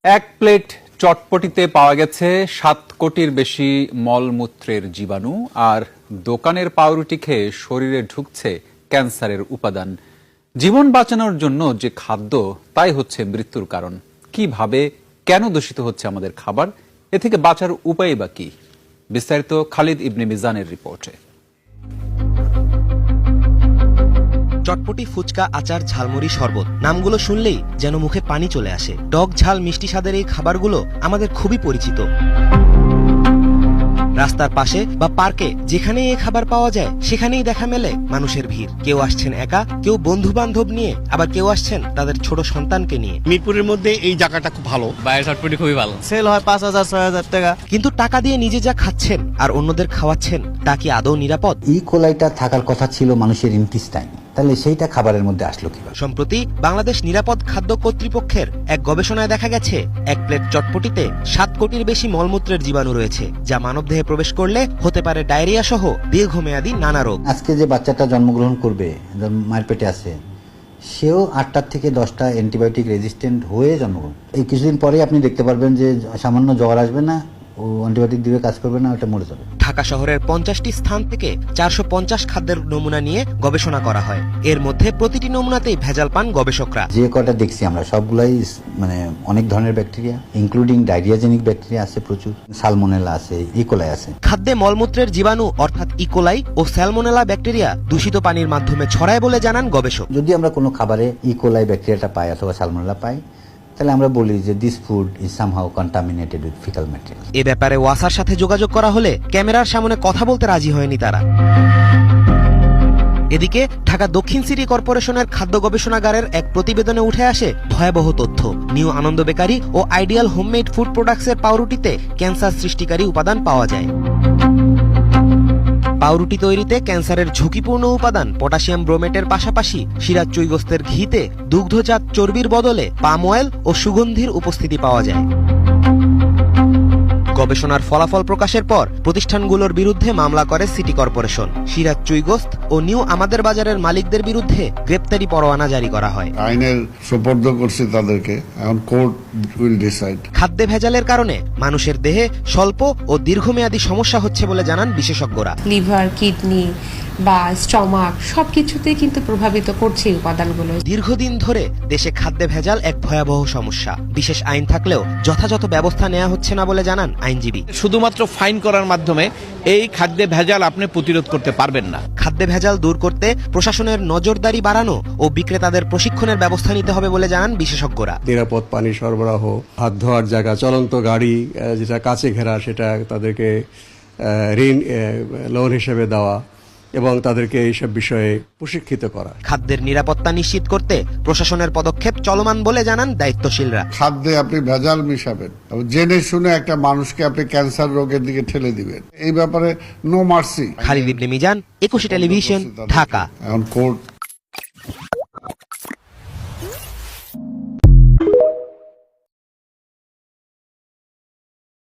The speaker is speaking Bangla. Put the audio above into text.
এক প্লেট চটপটিতে পাওয়া গেছে 7 কোটির বেশি মলমূত্রের জীবাণু, আর দোকানের পাউরুটি খেয়ে শরীরে ঢুকছে ক্যান্সারের উপাদান। জীবন বাঁচানোর জন্য যে খাদ্য, তাই হচ্ছে মৃত্যুর কারণ। কিভাবে, কেন দূষিত হচ্ছে আমাদের খাবার, এ থেকে বাঁচার উপায় বা কি? বিস্তারিত খালিদ ইবনে মিজানের রিপোর্টে। চটপটি, ফুচকা, আচার, ঝালমুড়ি, শরবত, নামগুলো শুনলেই যেন মুখে পানি চলে আসে। টক ঝাল মিষ্টি স্বাদের এই খাবারগুলো আমাদের খুবই পরিচিত। রাস্তার পাশে বা পার্কে যেখানেই এই খাবার পাওয়া যায় সেখানেই দেখা মেলে মানুষের ভিড়। কেউ আসছেন একা, কেউ বন্ধু বান্ধব নিয়ে, আবার কেউ আসছেন তাদের ছোট সন্তানকে নিয়ে। মিরপুরের মধ্যে এই জায়গাটা খুব ভালো, বাইরের চটপটি খুবই ভালো, সেল হয় 5,000 6,000 টাকা। কিন্তু টাকা দিয়ে নিজে যা খাচ্ছেন আর অন্যদের খাওয়াচ্ছেন, তা কি আদৌ নিরাপদ? কোলাইটা থাকার কথা ছিল মানুষের ইন্টেস্টাইন, তাহলে সেইটা খাবারের মধ্যে আসলো কিভাবে? সম্প্রতি বাংলাদেশ নিরাপদ খাদ্য কর্তৃপক্ষের এক গবেষণায় দেখা গেছে, এক প্লেট চটপটিতে 7 কোটির বেশি মলমূত্রের জীবাণু রয়েছে, যা মানবদেহে প্রবেশ করলে হতে পারে ডায়রিয়া সহ দীর্ঘমেয়াদী নানা রোগ। আজকে যে বাচ্চাটা জন্মগ্রহণ করবে, মায়ের পেটে আছে, সেও 8টা থেকে 10টা অ্যান্টিবায়োটিক রেজিস্ট্যান্ট হয়ে জন্মগ্রহণ। এই কিছুদিন পরে আপনি দেখতে পারবেন যে সামান্য জ্বর আসবে না, ও অ্যান্টিবায়োটিক দিবে, কাজ করবে না, ওটা মরে যাবে। ঢাকা শহরের 50টি স্থান থেকে 450 খাদ্যের নমুনা নিয়ে গবেষণা করা হয়। এর মধ্যে প্রতিটি নমুনাতেই ভেজাল পান গবেষকরা। যে কটা দেখছি আমরা সবগুলাই অনেক ধরনের ব্যাকটেরিয়া, ইনক্লুডিং ডায়রিয়াজেনিক ব্যাকটেরিয়া আছে, প্রচুর সালমোনেলা আছে, ইকোলাই আছে। খাদ্যে মলমূত্রের জীবাণু অর্থাৎ ইকোলাই ও স্যালমোনেলা ব্যাকটেরিয়া দূষিত পানির মাধ্যমে ছড়ায় বলে জানান গবেষক। যদি আমরা কোনো খাবারে ইকোলাই ব্যাকটেরিয়াটা পাই অথবা সালমোনেলা পাই, তাহলে আমরা বলি যে this food is somehow contaminated with fecal material. এ ব্যাপারে ওয়াসার সাথে যোগাযোগ করা হলে ক্যামেরার সামনে কথা বলতে রাজি হয়নি তারা। এদিকে ঢাকা দক্ষিণ সিটি কর্পোরেশনের খাদ্য গবেষণাগারের এক প্রতিবেদনে উঠে আসে ভয়াবহ তথ্য। নিউ আনন্দ বেকারি ও আইডিয়াল হোমমেড ফুড প্রোডাক্টসের পাউরুটিতে ক্যান্সার সৃষ্টিকারী উপাদান পাওয়া যায়। পাউরুটি তৈরিতে ক্যান্সারের ঝুঁকিপূর্ণ উপাদান পটাশিয়াম ব্রোমেটের পাশাপাশি সিরাজ চুইগোস্তের ঘিতে দুগ্ধজাত চর্বির বদলে পাম অয়েল ও সুগন্ধির উপস্থিতি পাওয়া যায়। গবেষণার ফলাফল প্রকাশের পর প্রতিষ্ঠানগুলোর বিরুদ্ধে মামলা করে সিটি কর্পোরেশন। সিরাজ চুইগোস্ত ও নিউ আমাদের বাজারের মালিকদের বিরুদ্ধে গ্রেপ্তারি পরোয়ানা জারি করা হয়। আইনের সোপর্দ করছে তাদেরকে, এখন কোর্ট উইল ডিসাইড। খাদ্যে ভেজালের কারণে মানুষের দেহে স্বল্প ও দীর্ঘমেয়াদী সমস্যা হচ্ছে বলে জানান বিশেষজ্ঞরা। লিভার, কিডনি বা স্টমাক সবকিছুতেই কিন্তু প্রভাবিত করছে এই উপাদানগুলো। দীর্ঘদিন ধরে দেশে খাদ্যে ভেজাল এক ভয়াবহ সমস্যা। বিশেষ আইন থাকলেও যথাযথ ব্যবস্থা নেওয়া হচ্ছে না বলে জানান আইনজীবী। শুধুমাত্র ফাইন করার মাধ্যমে এই খাদ্যে ভেজাল আপনি প্রতিরোধ করতে পারবেন না। খাদ্যে ভেজাল দূর করতে প্রশাসনের নজরদারি বাড়ানো ও বিক্রেতাদের প্রশিক্ষণের ব্যবস্থা নিতে হবে বলে জানান বিশেষজ্ঞরা। নিরাপদ পানি সরবরাহ, হাত ধোয়ার জায়গা, চলন্ত গাড়ি যেটা কাছে ঘেরা সেটা তাদেরকে ঋণ লোন হিসেবে দেওয়া এবং তাদেরকে এইসব বিষয়ে প্রশিক্ষিত করা। খাদ্যের নিরাপত্তা নিশ্চিত করতে প্রশাসনের পদক্ষেপ চলমান বলে জানান দায়িত্বশীলরা। খাদ্যে আপনি ভেজাল মিশাবেন, জেনে শুনে একটা মানুষকে আপনি ক্যান্সার রোগের দিকে ঠেলে দিবেন, এই ব্যাপারে নো মার্সি। খালিদ ইবনে মিজান, 21 টেলিভিশন, ঢাকা। এখন কোর্ট